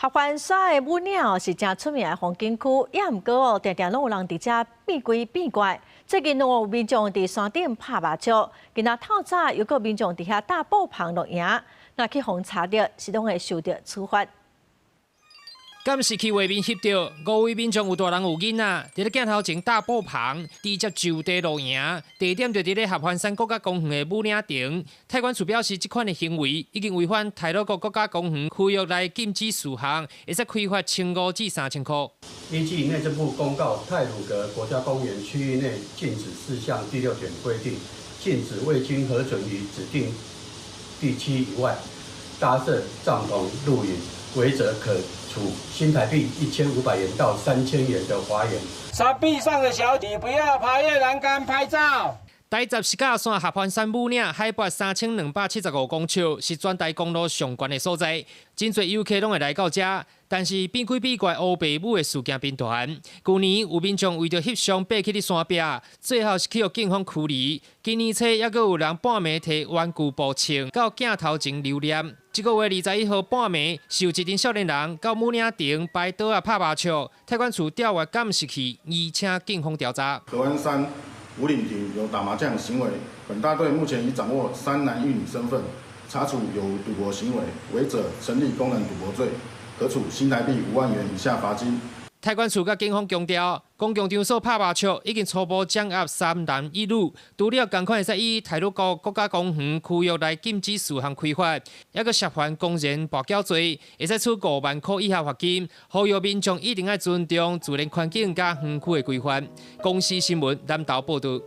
合欢山的母鸟是真出名的风景区，也毋过哦，常常拢有人伫遮变鬼变怪。最近有民众伫山顶拍麻雀，今仔透早又有民众伫遐大埔旁露营，若去互查着，是拢会受到处罚。 敢是去画面翕到5位民众有大人有囡仔，伫咧镜头前大埔旁直接就地露营，地点就伫咧合欢山国家公园的武岭顶。台管处表示，这款的行为已经违反台鲁国国家公园区域内禁止事项，会使开罚1500至3000块。依据内政部公告，太鲁阁国家公园区域内禁止事项第6点规定，禁止未经核准于指定地区以外搭设帐篷露营，违者可 处新台币1500元到3000元的罚款。山壁上的小弟不要爬越栏杆拍照。台十石架山合欢山武岭海拔3275公尺，是全台公路上悬的所在。真侪游客拢会来到这，但是变鬼变怪乌白母的事件频传。去年有民众为着翕相爬去伫山壁，最后是去予警方驱离。今年初还阁有人半暝摕玩具布穿到镜头前留念。 这个月21号半暝，是有一群少年人到武岭顶摆桌啊拍麻雀，台管处调阅监视器，已请警方调查。合欢山武岭亭有打麻将行为，本大队目前已掌握3男1女身份，查处有赌博行为，违者成立公然赌博罪，可处新台币5万元以下罚金。 台管处甲警方强调，公共场所拍麻雀已经初步掌握3男1女，除了同款会使以台鲁国国家公园区域内禁止事项开罚，还佫涉犯公然跋筊罪，会使处5万块以下罚金。呼吁民众一定要尊重自然环境甲园区的规范。公司新闻南投报道。